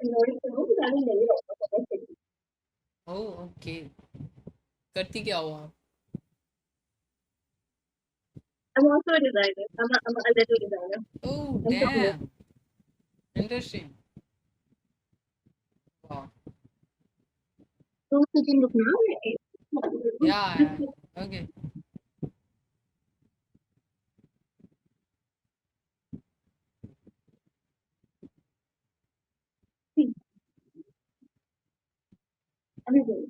in order to know that I will never offer for my city. Oh okay, करती क्या हो आप? I'm also a designer. I'm a leather designer. Oh I'm from there. Dam, interesting. वाह। So you can look now. या okay. See, amazing.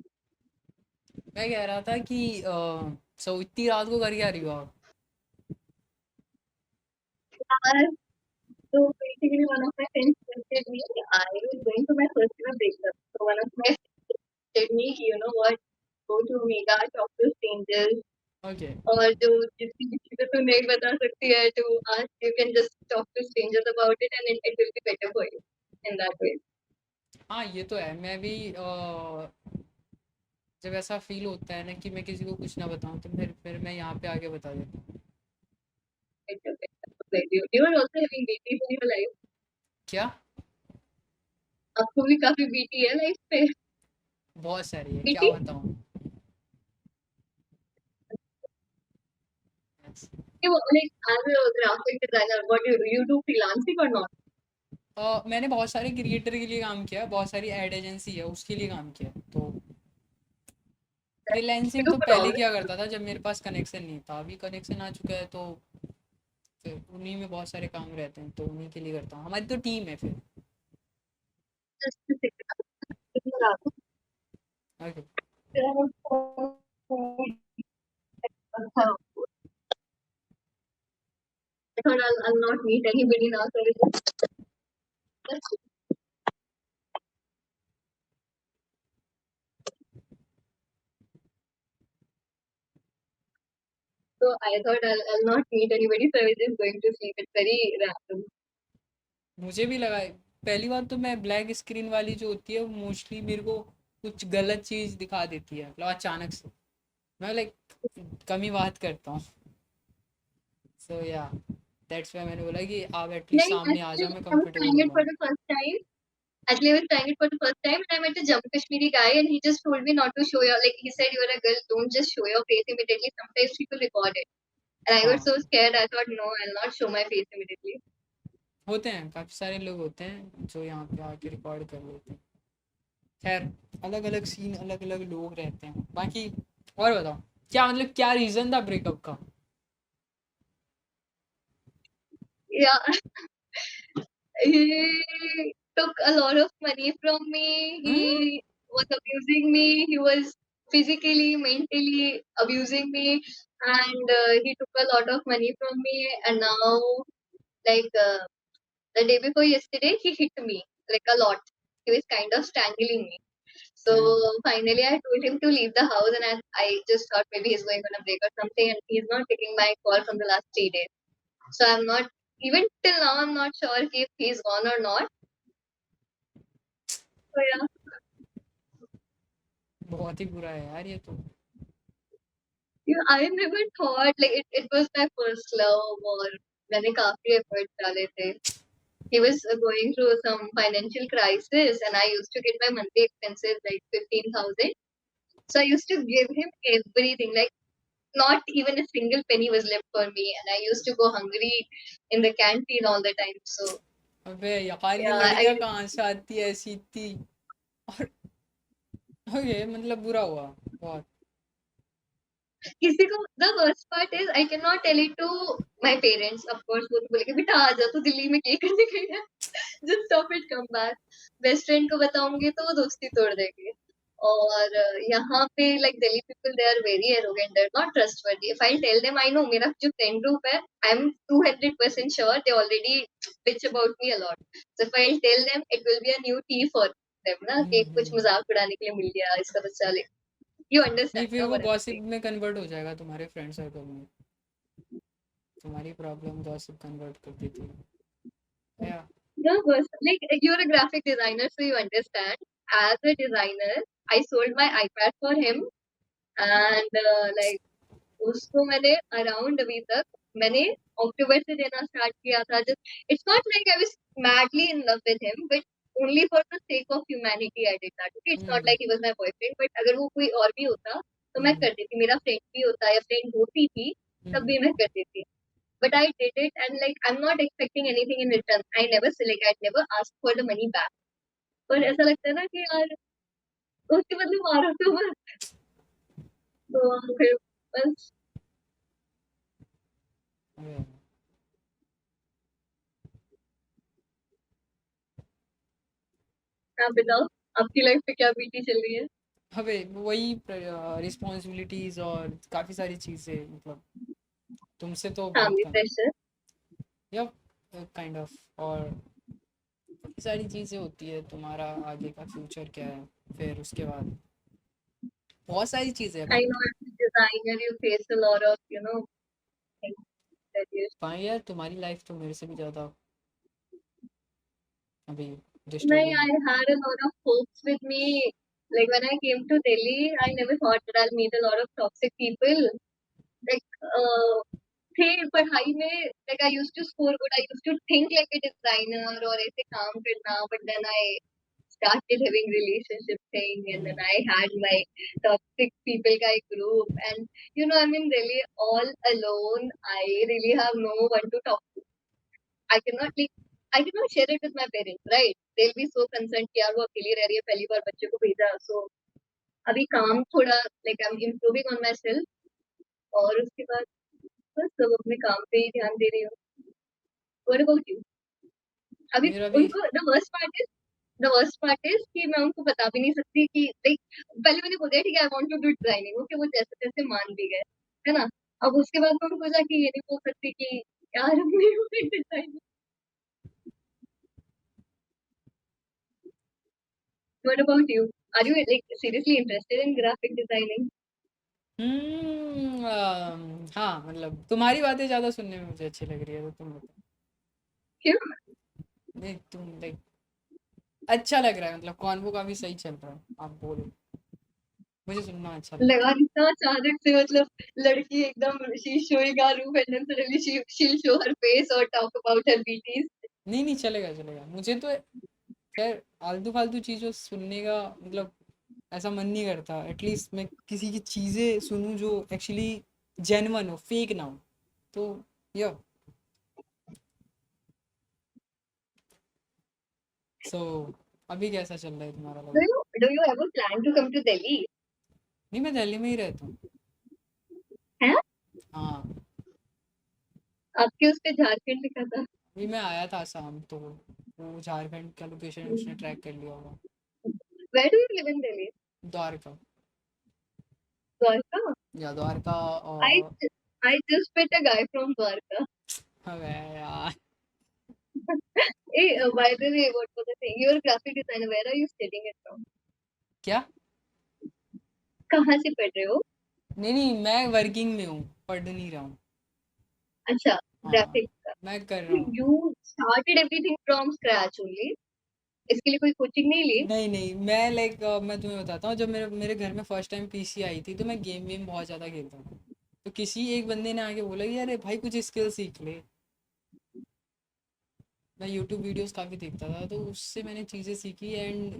मैं कह रहा था कि सो इतनी रात को कर क्या रही हो आप? So basically, one of my friends texted me. I was going to my first ever breakup. So one of my friends texted me, you know what? Go to Mega, talk to strangers. Okay. और जो जिसकी किसी को तू नहीं बता सकती है to ask you can just talk to strangers about it and it will be better for you in that way. हाँ ये तो है, मैं भी जब ऐसा फील होता है ना कि मैं किसी को कुछ ना बताऊं तो फिर मैं यहाँ पे आके बता देता हूँ। You are also having BT in your life. क्या? आपको भी काफी BT है लाइफ पे. बहुत सारी है, क्या BT? बताऊँ। You like as a graphic designer, what you do freelancing or not? मैंने बहुत सारे क्रिएटर के लिए काम किया, बहुत सारी एड एजेंसी है उसके लिए काम किया, तो You फ्रीलांसिंग do तो for all. पहले किया करता था जब मेरे पास कनेक्शन नहीं था, अभी कनेक्शन आ चुका है तो फिर उन्हीं में बहुत सारे काम रहते हैं तो उन्हीं के लिए करता हूँ, हमारी तो टीम है फिर। Just to say, okay. I thought I'll not meet anybody now. So I thought I'll not meet anybody, so I was just going to sleep. It's very random. मुझे भी लगा, पहली बात तो मैं ब्लैक स्क्रीन वाली जो होती है वो मोस्टली मेरे को कुछ गलत चीज़ दिखा देती है, मतलब अचानक से मैं लाइक कम ही बात करता हूँ। सो या दैट्स वाई मैंने बोला कि आप एटलीस्ट नहीं, सामने आ actually, जाओ, मैं I was कंफर्टेबल trying हो it for जाऊँ। the first time. Actually, I was trying it for the first time, and I met a Jammu Kashmiri guy, and he just told me not to show your like. He said, "You're a girl, don't just show your face immediately. Sometimes people record it." And I got हाँ so scared. I thought, no, I'll not show my face immediately. होते हैं, काफ़ी सारे लोग होते हैं जो यहाँ पे आके रिकॉर्ड कर लेते हैं। खैर, अलग अलग सीन, अलग अलग लोग रहते हैं बाकी। और बताओ, क्या मतलब क्या रीज़न था ब्रेकअप का? Yeah, he took a lot of money from me. Hmm? He was abusing me. He was physically, mentally abusing me, and he took a lot of money from me. And now, like the day before yesterday, he hit me like a lot. He was kind of strangling me. So Damn. finally, I told him to leave the house, and I just thought maybe he's going on a break or something, and he's not taking my call from the last 3 days. So I'm not even till now. I'm not sure if he's gone or not. So yeah, बहुत ही बुरा है यार ये तो। I never thought like it was my first love or मैंने काफी efforts डाले थे. He was going through some financial crisis, and I used to get my monthly expenses like 15,000. So I used to give him everything, like not even a single penny was left for me, and I used to go hungry in the canteen all the time. So अबे यार ये yeah, लड़कियां कहाँ से आती है ऐसी इतनी। और ओके, मतलब बुरा हुआ बहुत। किसी को the worst part is I cannot tell it to my parents. Of course, वो तो बोलेंगे बेटा आ जा तू दिल्ली में क्या करने गई है. Just stop it, come back. Best friend को बताऊंगी तो वो दोस्ती तोड़ देंगे. और यहाँ पे like Delhi people they are very arrogant, they're not trustworthy. If I tell them I know मेरा जो friend group है, I'm 200% sure they already bitch about me a lot. So if I tell them it will be a new tea for them ना कि कुछ हम्म। मजाक उड़ाने के लिए मिल गया इसका बच्चा ले. You नहीं, understand फिर ना वो what I'm गॉसिप saying? में कन्वर्ट हो जाएगा तुम्हारे फ्रेंड सर्कल में, तुम्हारी प्रॉब्लम गॉसिप कन्वर्ट कर देती है या। Yeah, but like you're a graphic designer, so you understand. As a designer, I sold my iPad for him, and like उसको मैंने around अभी तक मैंने अक्टूबर से देना स्टार्ट किया था. Just it's not like I was madly in love with him, but only for the sake of humanity I did that. Okay, it's not hmm like he was my boyfriend, but अगर वो कोई और भी होता तो मैं हम्म कर देती, मेरा फ्रेंड भी होता या फ्रेंड होती थी तब हम्म भी मैं कर देती. But I did it and like I'm not expecting anything in return. I never select, I never ask for the money back. पर ऐसा लगता है ना कि यार उसके बदले मारो तो मत. तो फिर बस. हम्म. आप बताओ आपकी लाइफ पे क्या बीती चल रही है. अबे वही रिस्पॉन्सिबिलिटीज और काफी सारी चीजें मतलब तुमसे तो बहुत फैमिली कम. प्रेशर. या काइंड ऑफ. और काफी सारी चीजें होती है. तुम्हारा आगे का फ्यूचर क्या है फिर उसके बाद बहुत सारी चीजें हैं. I but know as a designer you face a lot of things that you. भाई यार तुम्हारी लाइफ तो मेरे से भी ज्यादा अभी No, डिस्टर्बिंग I है. had a lot of hopes with me. Like when I came to Delhi, I never thought that I'll meet a lot of toxic people. Like, थे पढ़ाई में, like I used to score good. I used to think like a designer और ऐसे काम करना. But then I started having relationship thing, and then I had my toxic people guy group. And I'm in Delhi all alone. I really have no one to talk to. I cannot like I cannot share it with my parents, right? They'll be so concerned कि यार वो अकेली रह रही है, पहली बार बच्चे को भेजा. So अभी काम थोड़ा like I'm improving on myself. और उसके बाद बस सब अपने काम पे ही ध्यान दे रही हूँ. What about you? अभी मेरा भी. उनको the worst part is कि मैं उनको बता भी नहीं सकती कि like पहले मैंने बोल दिया ठीक है I want to do designing. Okay वो जैसे तैसे मान भी गए, है ना. अब उसके बाद मैं उनको जाके ये नहीं बोल सकती कि यार मैं designing. What about you? Are you like seriously interested in graphic designing? हाँ मतलब तुम्हारी बातें ज्यादा सुनने में मुझे अच्छी लग रही है तो तुम बताओ. क्यों? नहीं तुम लाइक अच्छा लग रहा है मतलब कॉन्वो काफी सही चल रहा है. आप बोलो मुझे सुनना अच्छा लगता लगा है. इतना अचानक से मतलब लड़की एकदम she's showing her roof and then suddenly she'll show her face or talk about her BTs. नहीं नहीं चलेगा चलेगा मुझे तो खैर आलतू फालतू चीज़ों सुनने का मतलब ऐसा मन नहीं करता. एटलीस्ट मैं किसी की चीज़ें सुनूं जो एक्चुअली जेन्युइन हो फेक ना हो. तो या सो अभी कैसा चल रहा है तुम्हारा Do life. you do you ever plan to come to Delhi? नहीं मैं दिल्ली में ही रहता हूँ. हैं? हाँ आपके उस पे झारखंड लिखा था. अभी मैं आया था आसाम तो वो झारखंड का लोकेशन उसने ट्रैक कर लिया होगा. Where do you live in Delhi? Dwarka. Dwarka? या द्वारका I और I just met a guy from Dwarka. अबे यार Hey, by the way, what was the thing? You're a graphic designer. Where are you studying it from? क्या. कहाँ से पढ़ रहे हो? नहीं नहीं मैं वर्किंग में हूँ पढ़ नहीं रहा हूँ. अच्छा, हाँ graphic का. मैं कर रहा हूँ. You started everything from scratch only. इसके लिए कोई कोचिंग नहीं ली? नहीं नहीं मैं लाइक मैं तुम्हें बताता हूँ जब मेरे मेरे घर में फर्स्ट टाइम पीसी आई थी तो मैं गेम वेम बहुत ज़्यादा खेलता था. तो किसी एक बंदे ने आके बोला कि अरे भाई कुछ स्किल सीख ले. मैं यूट्यूब वीडियोस काफ़ी देखता था तो उससे मैंने चीज़ें सीखी एंड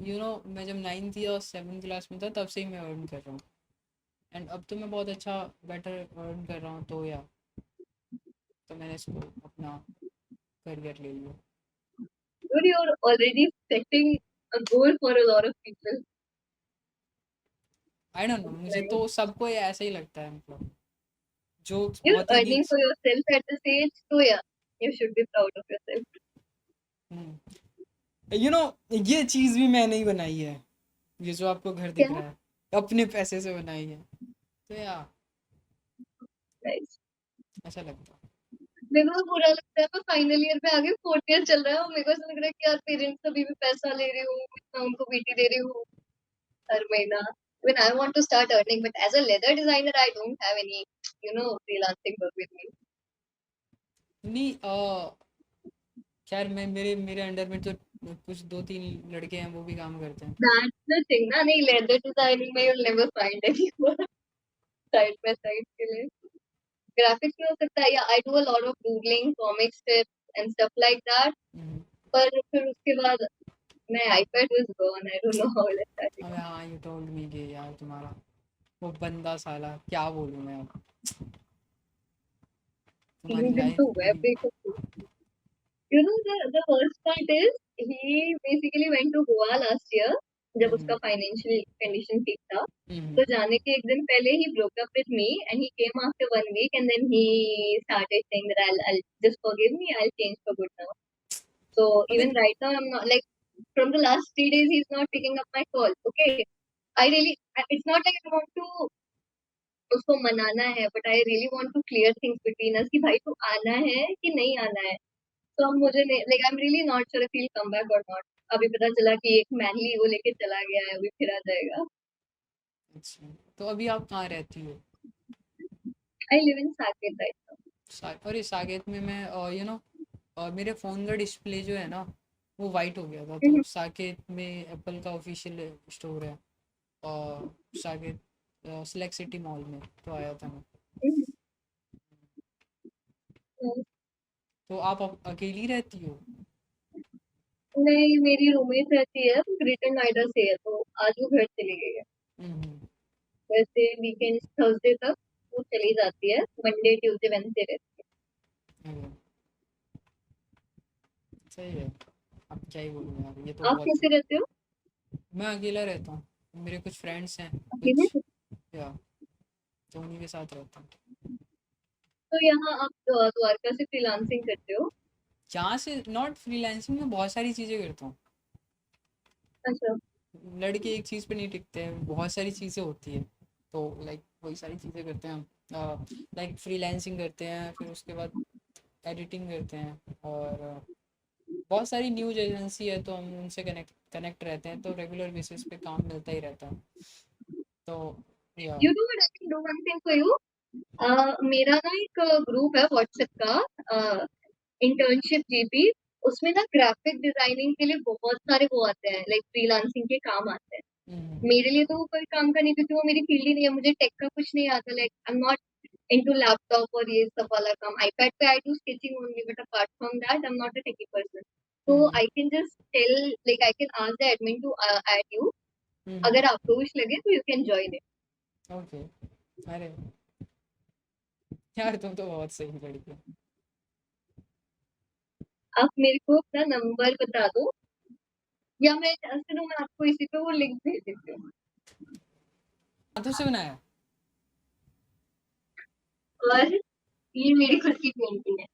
मैं जब नाइन्थ या सेवन्थ क्लास में था तब से ही मैं अर्न कर रहा हूँ. एंड अब तो मैं बहुत अच्छा बेटर अर्न कर रहा हूँ तो या तो मैंने इसको अपना करियर ले लिया. Dude, you're already setting a goal for a lot of people. I don't know मुझे Right? तो सबको ये ऐसा ही लगता है मतलब जो You're बहुत ही earning नीच. for yourself at this age, so yeah, you should be proud of yourself. ये चीज़ भी मैंने ही बनाई है. ये जो आपको घर दिख क्या? रहा है अपने पैसे से बनाई है. तो यार Nice. अच्छा लगता है. मेरे को बुरा लगता है, मैं फाइनल ईयर में आगे फोर्थ ईयर चल रहा है और मेरे को ऐसा लग रहा है कि यार पेरेंट्स अभी भी पैसा ले रही हूँ, मैं उनको बीटी दे रही हूँ हर महीना. When I want to start earning, but as a leather designer, I don't have any, freelancing work with me. नहीं खैर मैं मेरे मेरे अंडर में तो कुछ दो तीन लड़के हैं वो भी काम करते हैं. That's the thing, ना. नहीं, leather designing में you'll never find anyone side by side के लिए. Graphics में हो सकता है, या I do a lot of doodling, comic strips and stuff like that. हम्म. पर फिर उसके बाद My iPad was gone. I don't know how will I start it. अबे हाँ, यू टोल्ड मी कि यार तुम्हारा वो बंदा साला, क्या बोलूँ मैं अब, तुम्हारी He did life the web पूरी। breakup. The worst part is he basically went to Goa last year जब हम्म उसका financial condition ठीक था. हम्म तो जाने के एक दिन पहले he broke up with me and he came after 1 week and then he started saying that I'll just forgive me, I'll change for good now. So अबे even right now I'm not like from the last 3 days he's not picking up my call. Okay, it's not like I want to उसको मनाना है but I really want to clear things between us कि भाई तू आना है कि नहीं आना है. तो अब मुझे like I am really not sure if he will come back और नॉट. अभी पता चला कि एक मैनली वो लेके चला गया है, अभी फिर आ जाएगा. अच्छा, तो अभी आप कहाँ रहती हो? I live in Saket right now. अरे साकेत में मैं मेरे फ़ोन का डिस्प्ले जो है ना, वो वाइट हो गया था, तो हम्म, साकेत में एप्पल का ऑफिशियल स्टोर है, और साकेत सिलेक्ट सिटी मॉल में तो आया था मैं। हम्म, तो आप अकेली रहती हो? नहीं मेरी रूममेट रहती है, ग्रेटर नोएडा से है, तो आज वो घर चली गई है. हम्म। वैसे वीकेंड थर्सडे तक वो चली जाती है, मंडे ट्यूसडे वेडनेसडे रहती अरे, सही है। अब क्या ही बोलूँ यार, ये तो है. आप बहुत। कैसे रहते हो? मैं अकेला रहता हूँ, मेरे कुछ फ्रेंड्स हैं, अकेले? कुछ, या तो उन्हीं के साथ रहता हूँ। तो यहाँ आप द्वारका से फ्रीलांसिंग करते हो? यहाँ से नॉट फ्रीलांसिंग में बहुत सारी चीज़ें करता हूँ। अच्छा. लड़के एक चीज़ पे नहीं टिकते हैं, बहुत सारी चीज़ें होती है, तो लाइक वही सारी चीज़ें करते हैं हम। लाइक फ्रीलांसिंग करते हैं, फिर उसके बाद एडिटिंग करते हैं, और बहुत सारी न्यूज एजेंसी है तो हम उनसे कनेक्ट कनेक्ट रहते हैं, तो रेगुलर बेसिस पे काम मिलता ही रहता है, तो या। You know what I can do one thing for you? मेरा ना एक ग्रुप है व्हाट्सएप का, इंटर्नशिप जीपी. उसमें ना ग्राफिक डिजाइनिंग के लिए बहुत सारे वो आते हैं, लाइक फ्रीलांसिंग के काम आते हैं. हम्म मेरे लिए तो वो कोई काम का नहीं क्योंकि वो मेरी फील्ड ही नहीं है, मुझे टेक का कुछ नहीं आता. Like I am not into laptop और ये सब वाला काम. आईपैड पे I do sketching only but apart from that I am not a techie person. तो hmm I can just tell like I can ask the admin to add you. Hmm. अगर आपको कुछ लगे तो you can join it. Okay. अरे यार, तुम तो बहुत सही लड़की हो। आप मेरे को अपना नंबर बता दो या मैं आपको इसी पे वो लिंक भेज देती हूँ. हाथों से बनाया? और ये मेरी खुद की पेंटिंग है.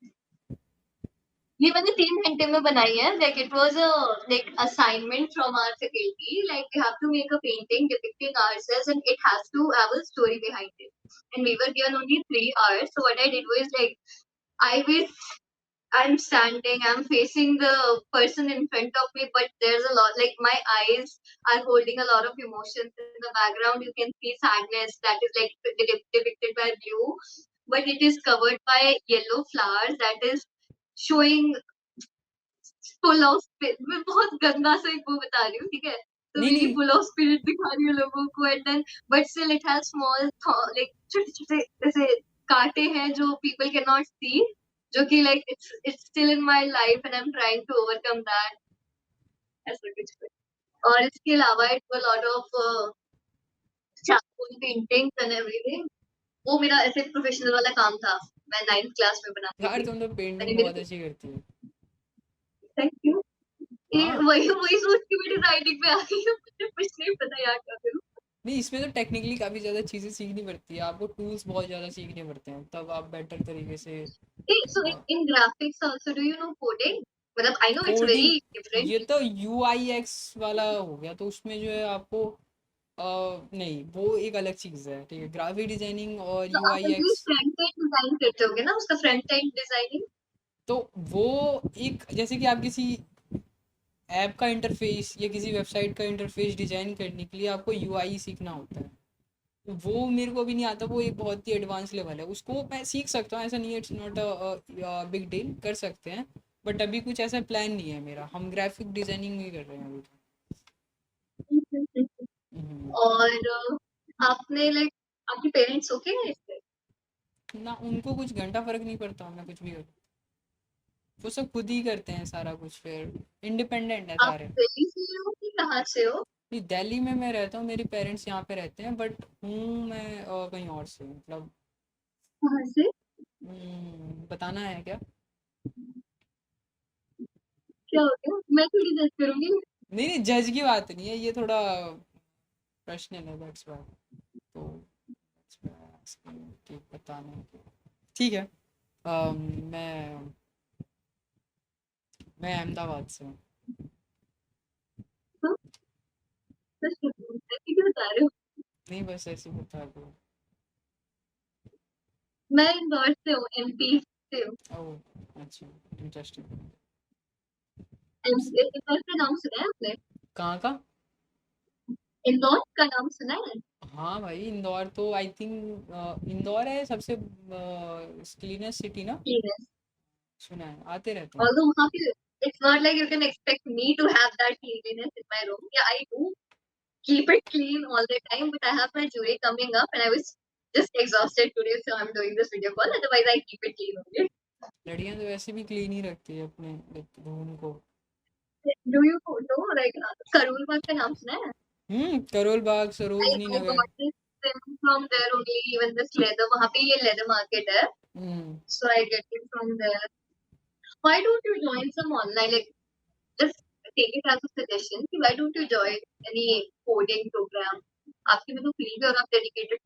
ये मैंने 3 घंटे में बनाई है. Like it was a like assignment from our faculty. Like we have to make a painting depicting ourselves and it has to have a story behind it. And we were given only 3 hours. So what I did was like I was I'm standing, I'm facing the person in front of me, but there's a lot, like my eyes are holding a lot of emotions. In the background, you can see sadness that is like depicted by blue, but it is covered by yellow flowers that is showing full of spirit. मैं बहुत गंदा सा एक वो बता रही हूँ, ठीक है? तो नहीं मेरी नहीं। फुल ऑफ स्पिरिट दिखा रही हूँ लोगों को and then but still it has small like छोटे-छोटे ऐसे कांटे हैं जो पीपल कैन नॉट सी, जो कि like it's still in my life and I am trying to overcome that. ऐसा कुछ. और इसके अलावा it was lot of charcoal paintings and everything. वो मेरा ऐसे प्रोफेशनल वाला काम था. मैं 9th क्लास में बनाती यार, थी. तुम तो मैंने पेंटिंग मेरे बहुत अच्छी करती हो। Thank you. ये हाँ। वही वही सोच के मैं डिजाइनिंग में आ गई हूँ. मुझे कुछ नहीं पता यार क्या करूँ. नहीं, इसमें तो टेक्निकली काफ़ी ज़्यादा चीज़ें सीखनी पड़ती है, आपको टूल्स बहुत ज़्यादा सीखने पड़ते हैं, तब आप बेटर तरीके से। So in graphics also, do you know coding? मतलब I know it's coding, very different. ये तो यू आई एक्स वाला हो गया, तो उसमें जो है आपको नहीं, वो एक अलग चीज़ है, ठीक है, ग्राफिक डिजाइनिंग और तो यू आप I at least x. Front end design करते होगे ना, उसका फ्रंट एंड डिजाइनिंग. तो वो एक, जैसे कि आप किसी ऐप का इंटरफेस या किसी वेबसाइट का इंटरफेस डिजाइन करने के लिए आपको यूआई सीखना होता है, तो वो मेरे को भी नहीं आता, वो एक बहुत ही एडवांस लेवल है, उसको मैं सीख सकता हूँ, ऐसा नहीं है, it's not a big deal, कर सकते हैं, बट अभी कुछ ऐसा प्लान नहीं है मेरा, हम ग्राफिक डिजाइनिंग ही कर रहे हैं अभी तो। और आपने लाइक आपके पेरेंट्स ओके हैं इससे? ना, उनको कुछ घंटा फर्क नहीं पड़ता, मैं कुछ भी करूँ। वो सब खुद ही करते हैं सारा कुछ, फिर इंडिपेंडेंट है आप सारे। दिल्ली से हो कि कहाँ से हो? नहीं, दिल्ली में मैं रहता हूँ, मेरे पेरेंट्स यहाँ पे रहते हैं, बट हूँ मैं कहीं और से, मतलब कहाँ से? बताना है क्या? क्या हो गया? मैं थोड़ी जज करूंगी। नहीं नहीं, जज की बात नहीं है, ये थोड़ा पर्सनल है, दैट्स व्हाई। तो that's why I'm asking कि बताना है। ठीक है। मैं अहमदाबाद से हूँ। तो सच क्यों बता रहे हो? नहीं, बस ऐसे ही बता दो। मैं इंदौर से हूँ, एमपी से हूँ। ओह अच्छा, इंटरेस्टिंग। इंदौर का नाम सुना है आपने? कहाँ का? इंदौर का नाम सुना है? हाँ भाई, इंदौर तो आई थिंक इंदौर है सबसे क्लीनेस्ट सिटी ना। Yes. सुना है, आते रहते हैं। Although वहाँ पे it's not like you can expect me to have that cleanliness in my room. Yeah, I do keep it clean all the time, but I have my jury coming up and I was just exhausted today, so I'm doing this video call. Otherwise, I keep it clean only. लड़कियां तो वैसे भी clean ही रखती है अपने room को। Do you know, like, Karol Bagh का नाम सुना है? Karol Bagh, I Sarojini Nagar. got this thing from there only, even this leather, वहाँ पे ये leather market है. हम्म। So I get it from there. Why don't you join some online, like, just take it as a suggestion कि why don't you join any coding program? आपके में तो free है और आप dedicated